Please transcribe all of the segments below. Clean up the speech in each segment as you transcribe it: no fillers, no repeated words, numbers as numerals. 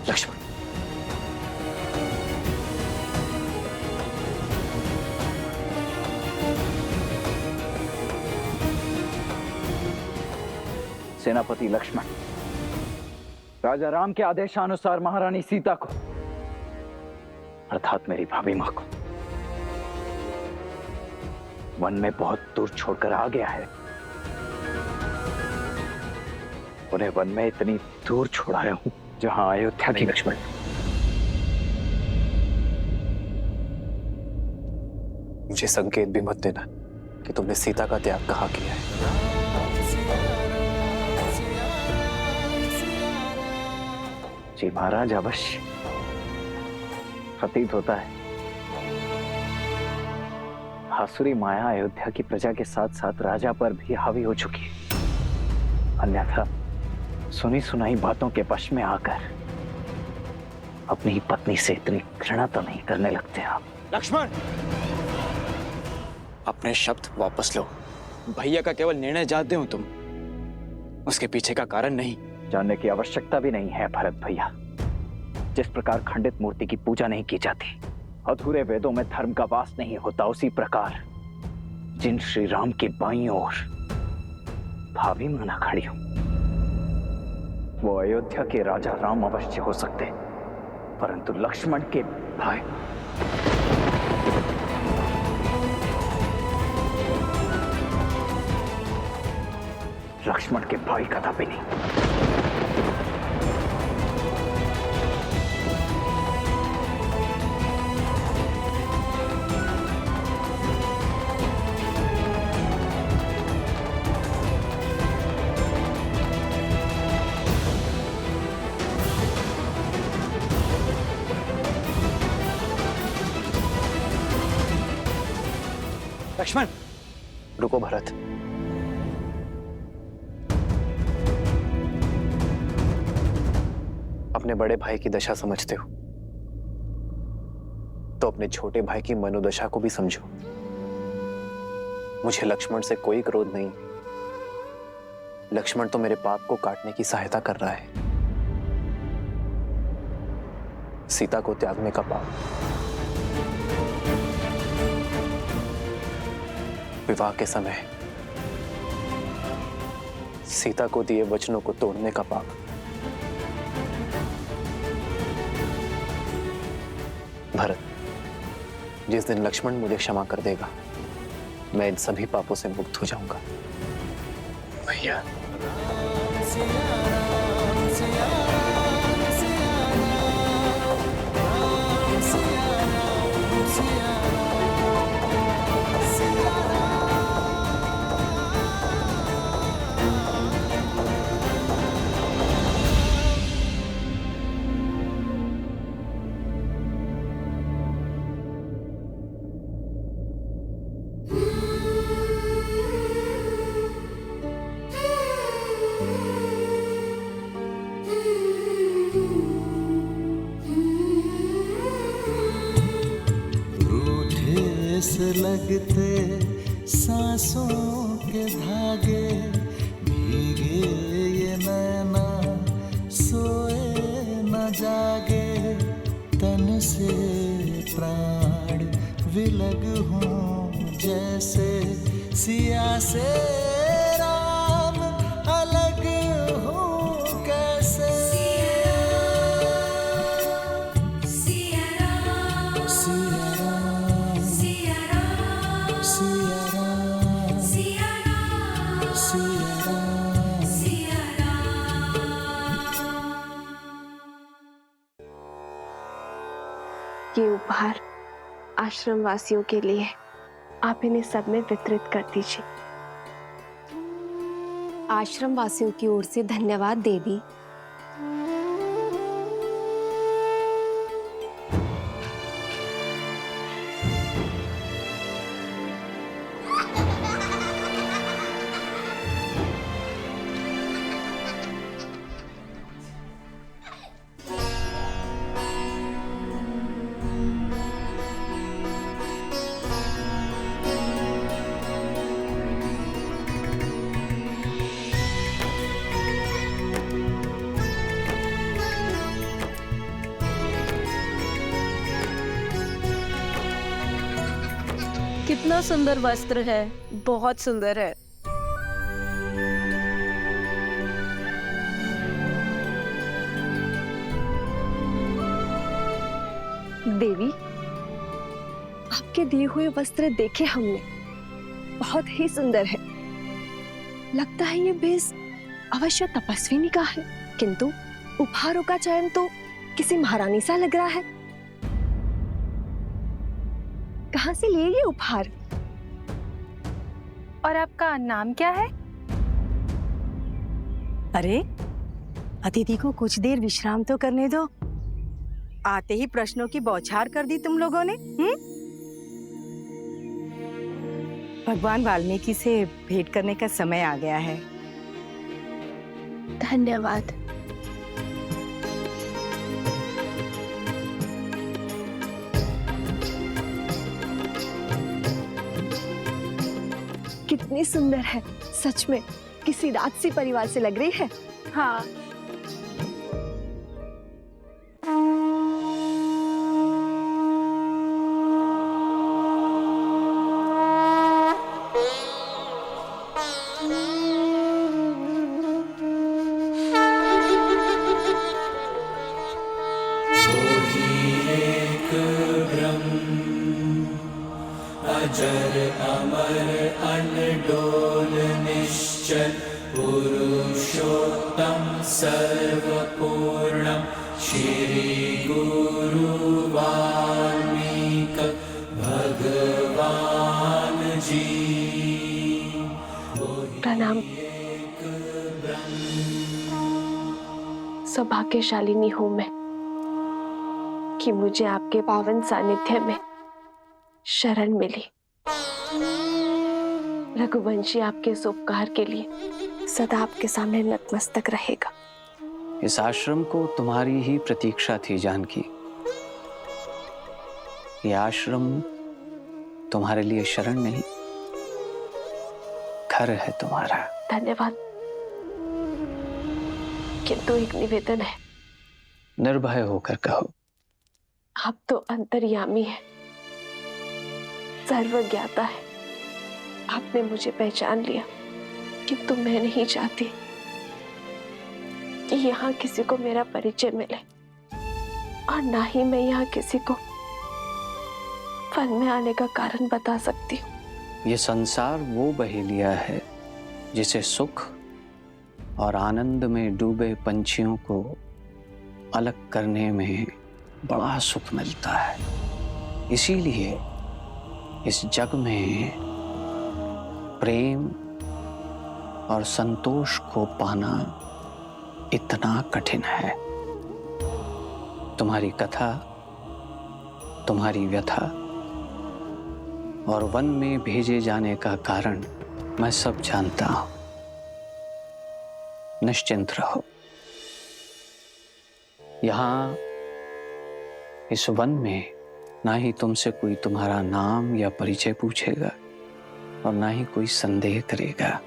लक्ष्मण, सेनापति लक्ष्मण, राजा राम के आदेशानुसार महारानी सीता को अर्थात मेरी भाभी मां को वन में बहुत दूर छोड़कर आ गया है। उन्हें वन में इतनी दूर छोड़ाया हूं जहां अयोध्या की। लक्ष्मण, मुझे संकेत भी मत देना कि तुमने सीता का त्याग कहाँ किया है। जी महाराज, अवश्य प्रतीत होता है आसुरी माया अयोध्या की प्रजा के साथ साथ राजा पर भी हावी हो चुकी है। अन्यथा सुनी सुनाई बातों के वश में आकर अपनी ही पत्नी से इतनी घृणा तो नहीं करने लगते आप। लक्ष्मण, अपने शब्द वापस लो। भैया का केवल निर्णय जानते हो तुम, उसके पीछे का कारण नहीं। जानने की आवश्यकता भी नहीं है भरत भैया। जिस प्रकार खंडित मूर्ति की पूजा नहीं की जाती, अधूरे वेदों में धर्म का वास नहीं होता, उसी प्रकार जिन श्री राम की बाईं ओर भाभी माना खड़ी हूं, वो अयोध्या के राजा राम अवश्य हो सकते, परंतु लक्ष्मण के भाई कदापि नहीं। लक्ष्मण, रुको भरत, अपने बड़े भाई की दशा समझते हो तो अपने छोटे भाई की मनोदशा को भी समझो। मुझे लक्ष्मण से कोई क्रोध नहीं। लक्ष्मण तो मेरे पाप को काटने की सहायता कर रहा है। सीता को त्यागने का पाप, विवाह के समय सीता को दिए वचनों को तोड़ने का पाप, भरत, जिस दिन लक्ष्मण मुझे क्षमा कर देगा, मैं इन सभी पापों से मुक्त हो जाऊंगा। भैया, लगते सांसों के धागे, भीगे ये नैना सोए न जागे, तन से प्राण विलग हूँ जैसे सिया से राम अलग हूँ कैसे। ये उपहार आश्रम वासियों के लिए, आप इन्हें सब में वितरित कर दीजिए। आश्रम वासियों की ओर से धन्यवाद देवी। कितना सुंदर वस्त्र है, बहुत सुंदर है। देवी, आपके दिए हुए वस्त्र देखे हमने, बहुत ही सुंदर है। लगता है ये बेस अवश्य तपस्विनी का है, किंतु उपहारों का चयन तो किसी महारानी सा लग रहा है। कहाँ से लिए ये उपहार? और आपका नाम क्या है? अरे, अतिथि को कुछ देर विश्राम तो करने दो। आते ही प्रश्नों की बौछार कर दी तुम लोगों ने। भगवान वाल्मीकि से भेंट करने का समय आ गया है। धन्यवाद। कितनी सुंदर है, सच में किसी राजसी परिवार से लग रही है। हाँ। अजर अमर अनडोल निश्चल पुरुषोत्तम सर्वपूर्णम श्री गुरु वाल्मीकि भगवान जी। प्रणाम। सौभाग्यशालिनी हूं मैं कि मुझे आपके पावन सानिध्य में शरण मिली। रघुवंशी आपके इस उपकार के लिए सदा आपके सामने नतमस्तक रहेगा। इस आश्रम को तुम्हारी ही प्रतीक्षा थी जानकी। ये आश्रम तुम्हारे लिए शरण नहीं, घर है तुम्हारा। धन्यवाद, किंतु एक निवेदन है। निर्भय होकर कहो। आप तो अंतर्यामी है, सर्वज्ञाता है। आपने मुझे पहचान लिया, किंतु मैं नहीं चाहती कि यहाँ किसी को मेरा परिचय मिले, और ना ही मैं यहाँ किसी को वन में आने का कारण बता सकती हूँ। ये संसार वो बहेलिया है जिसे सुख और आनंद में डूबे पंछियों को अलग करने में बड़ा सुख मिलता है। इसीलिए इस जग में प्रेम और संतोष को पाना इतना कठिन है। तुम्हारी कथा, तुम्हारी व्यथा और वन में भेजे जाने का कारण मैं सब जानता हूं। निश्चिंत रहो। यहां इस वन में ना ही तुमसे कोई तुम्हारा नाम या परिचय पूछेगा और ना ही कोई संदेह करेगा।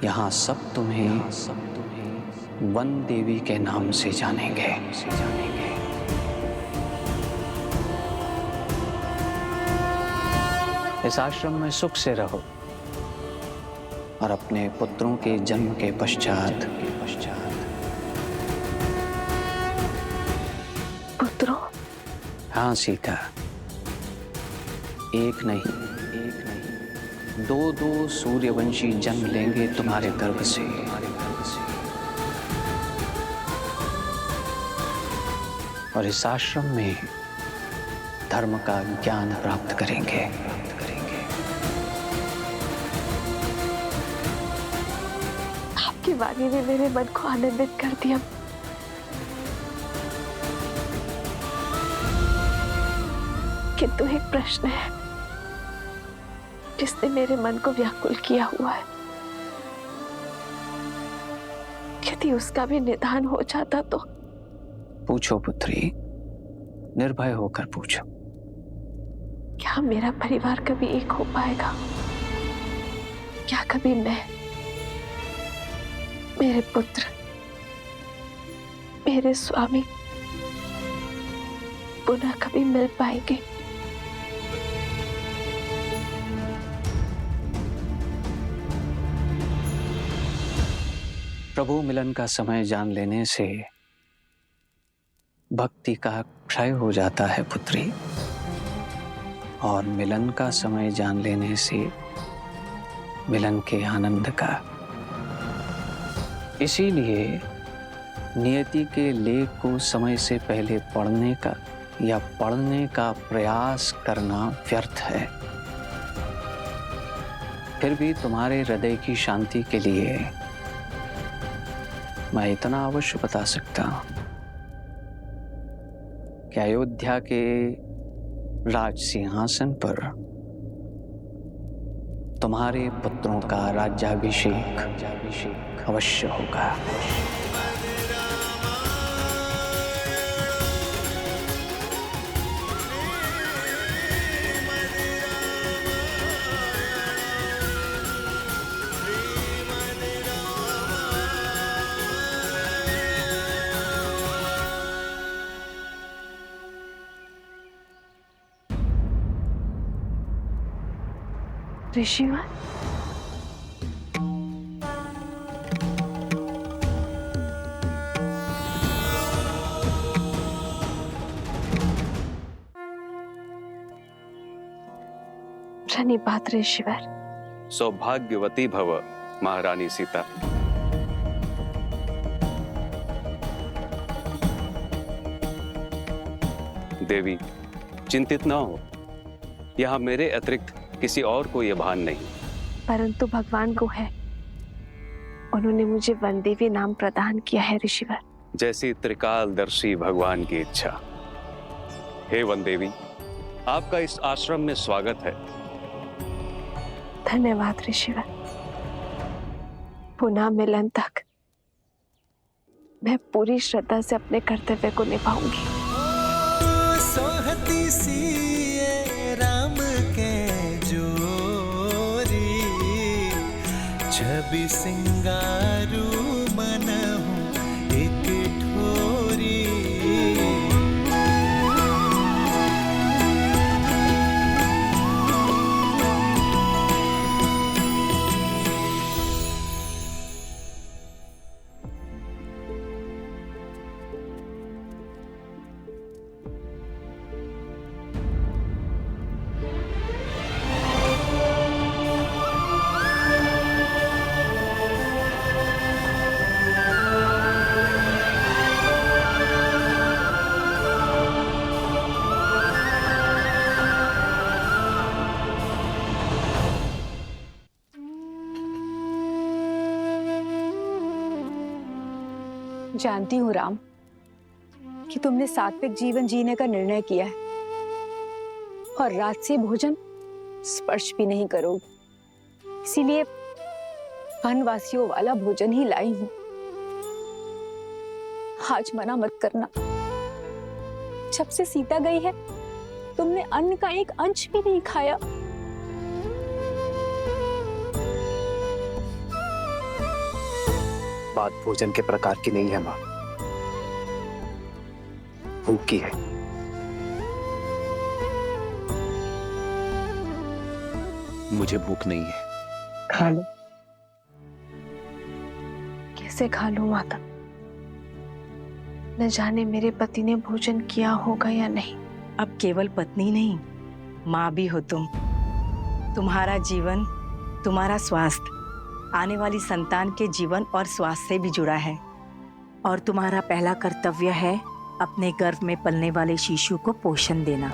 यहाँ सब तुम्हें वन देवी के नाम से जानेंगे। इस आश्रम में सुख से रहो और अपने पुत्रों के जन्म के पश्चात पुत्रों? हाँ सीता, एक नहीं दो सूर्यवंशी जन्म लेंगे तुम्हारे गर्भ से। और इस आश्रम में धर्म का ज्ञान प्राप्त करेंगे। आपकी वाणी ने मेरे मन को आनंदित कर दिया। किंतु एक प्रश्न है जिसने मेरे मन को व्याकुल किया हुआ है। यदि उसका भी निदान हो जाता तो। पूछो पुत्री, निर्भय होकर पूछो। क्या मेरा परिवार कभी एक हो पाएगा? क्या कभी मैं, मेरे पुत्र, मेरे स्वामी पुनः कभी मिल पाएंगे? प्रभु मिलन का समय जान लेने से भक्ति का क्षय हो जाता है पुत्री, और मिलन का समय जान लेने से मिलन के आनंद का। इसीलिए नियति के लेख को समय से पहले पढ़ने का या पढ़ने का प्रयास करना व्यर्थ है। फिर भी तुम्हारे हृदय की शांति के लिए मैं इतना अवश्य बता सकता हूं कि अयोध्या के राज सिंहासन पर तुम्हारे पुत्रों का राज्याभिषेक अवश्य होगा। ऋषिवर, धन्यवाद ऋषिवर। सौभाग्यवती भव महारानी सीता। देवी, चिंतित न हो, यहाँ मेरे अतिरिक्त किसी और को यह भान नहीं। परंतु भगवान को है, उन्होंने मुझे वनदेवी नाम प्रदान किया है ऋषिवर। जैसी त्रिकालदर्शी भगवान की इच्छा। हे वनदेवी, आपका इस आश्रम में स्वागत है। धन्यवाद ऋषिवर। पुनः मिलन तक मैं पूरी श्रद्धा से अपने कर्तव्य को निभाऊंगी। सोहती सी राम के जोरी, छवि सिंगारू मनहु एक ठोरी। जानती हूँ राम कि तुमने सात्विक जीवन जीने का निर्णय किया है और राजसी भोजन स्पर्श भी नहीं करोगे, इसीलिए वनवासियों वाला भोजन ही लाई हूँ। आज मना मत करना। जब से सीता गई है तुमने अन्न का एक अंश भी नहीं खाया। बात भोजन के प्रकार की नहीं है माँ, भूख की है। मुझे भूख नहीं है। खा लो। कैसे खा लूं माता? न जाने मेरे पति ने भोजन किया होगा या नहीं। अब केवल पत्नी नहीं, माँ भी हो तुम। तुम्हारा जीवन, तुम्हारा स्वास्थ्य आने वाली संतान के जीवन और स्वास्थ्य से भी जुड़ा है, और तुम्हारा पहला कर्तव्य है अपने गर्भ में पलने वाले शिशु को पोषण देना।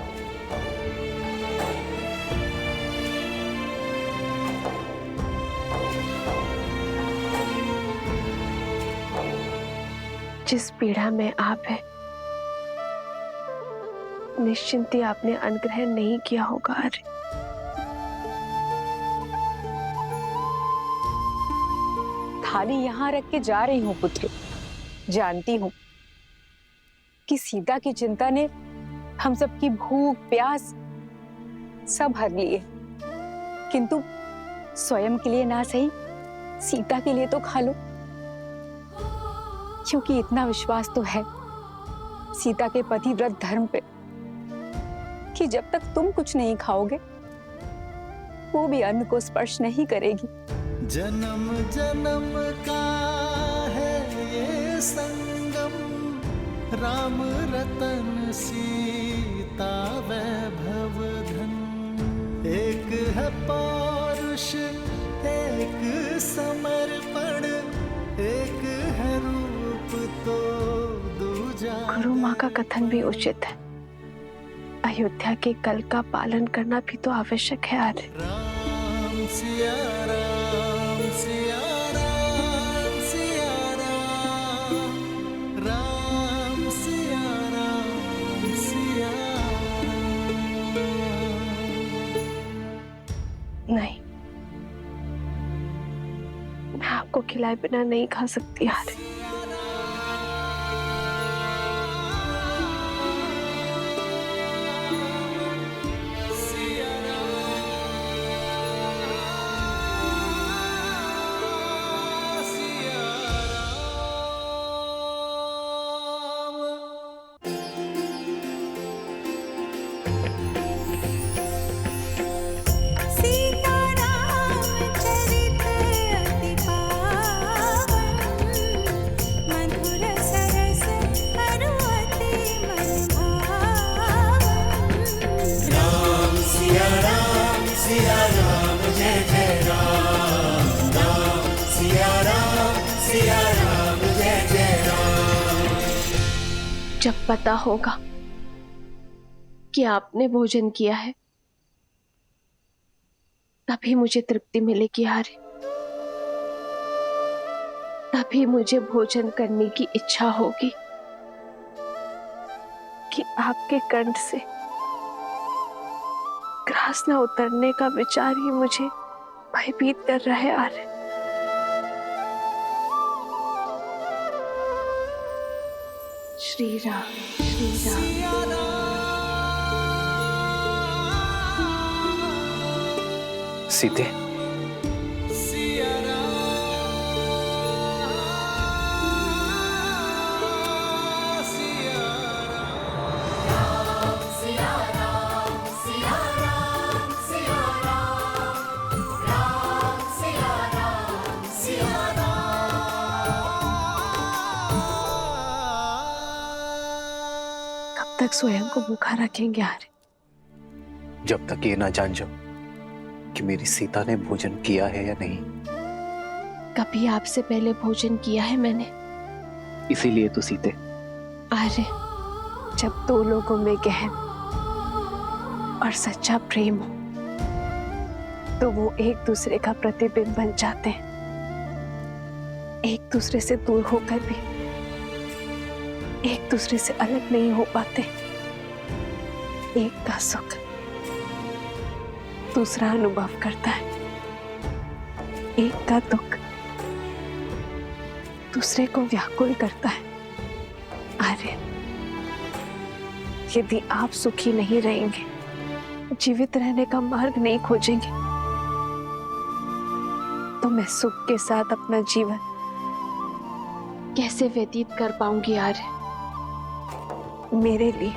जिस पीड़ा में आप है, निश्चिंत ही आपने अनुग्रह नहीं किया होगा। अरे थाली यहाँ रख के जा रही हूँ पुत्र। जानती हूँ कि सीता की चिंता ने हम सबकी भूख प्यास सब हर लिए, किंतु स्वयं के लिए ना सही, सीता के लिए तो खा लो, क्योंकि इतना विश्वास तो है सीता के पतिव्रत धर्म पे कि जब तक तुम कुछ नहीं खाओगे वो भी अन्न को स्पर्श नहीं करेगी। जन्म जन्म का संगम, राम रतन सीता वैभव धन। एक है पौरुष, एक समर्पण, एक है रूप तो दूजा। गुरु माँ का कथन भी उचित है, अयोध्या के कल का पालन करना भी तो आवश्यक है आर्य। राम सिया राम, सिया राम, सिया राम, राम सिया राम, सिया राम। नहीं, मैं आपको खिलाए बिना नहीं खा सकती आर्य। जब पता होगा कि आपने भोजन किया है तभी मुझे तृप्ति मिलेगी आर्य, तभी मुझे भोजन करने की इच्छा होगी कि आपके कंठ से ग्रास न उतरने का विचार ही मुझे भयभीत कर रहा है आर्य। श्री राम, श्री राम। सीते, कब तक स्वयं को भूखा रखेंगे आर्य? जब तक ये ना जान जाओ कि मेरी सीता ने भोजन किया है या नहीं। कभी आपसे पहले भोजन किया है मैंने? इसीलिए तो सीते। आर्य, जब दो लोगों में गहन और सच्चा प्रेम हो तो वो एक दूसरे का प्रतिबिंब बन जाते हैं। एक दूसरे से दूर होकर भी एक दूसरे से अलग नहीं हो पाते। एक का सुख दूसरा अनुभव करता है, एक का दुख दूसरे को व्याकुल करता है। आर्य, यदि आप सुखी नहीं रहेंगे, जीवित रहने का मार्ग नहीं खोजेंगे, तो मैं सुख के साथ अपना जीवन कैसे व्यतीत कर पाऊंगी आर्य? मेरे लिए,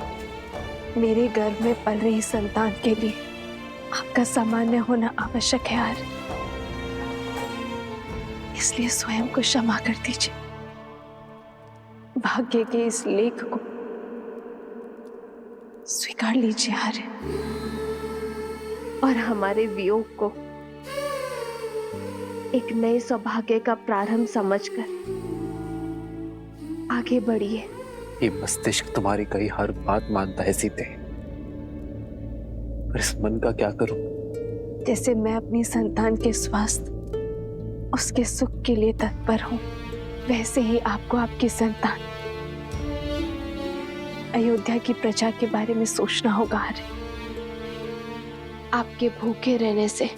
मेरे गर्भ में पल रही संतान के लिए आपका सामान्य होना आवश्यक है आर्य। इसलिए स्वयं को क्षमा कर दीजिए। भाग्य के इस लेख को स्वीकार लीजिए आर्य, और हमारे वियोग को एक नए सौभाग्य का प्रारंभ समझकर आगे बढ़िए। ये मस्तिष्क तुम्हारी कही हर बात मानता है सीते, पर इस मन का क्या करूं? जैसे मैं अपनी संतान के स्वास्थ्य, उसके सुख के लिए तत्पर हूं, वैसे ही आपको आपकी संतान अयोध्या की प्रजा के बारे में सोचना होगा आर्य। आपके भूखे रहने से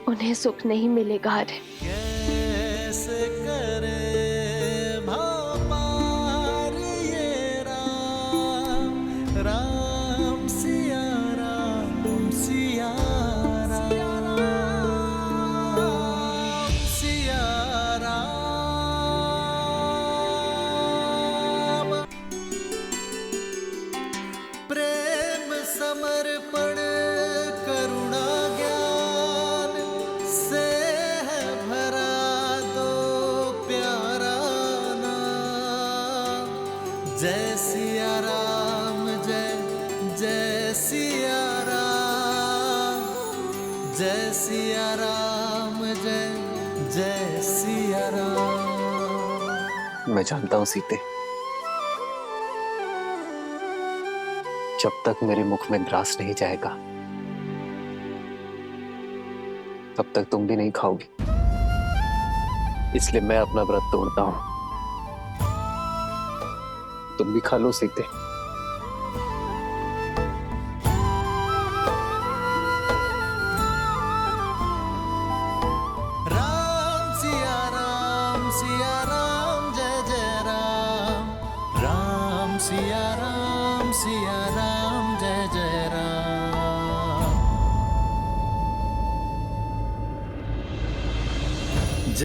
उन्हें सुख नहीं मिलेगा आर्य। कैसे करे भाव पार ये राम, राम सिया राम, सिया राम, सिया राम। प्रेम समर्पण करुणा ज्ञान से है भरा दो प्यारा जय सिया राम जय जय सिया राम, जय सिया राम जय जय सिया राम। मैं जानता हूं सीते, जब तक मेरे मुख में ग्रास नहीं जाएगा तब तक तुम भी नहीं खाओगी, इसलिए मैं अपना व्रत तोड़ता हूं। तुम भी खा लो सीते। राम सिया राम जय जय राम, राम सिया राम सिया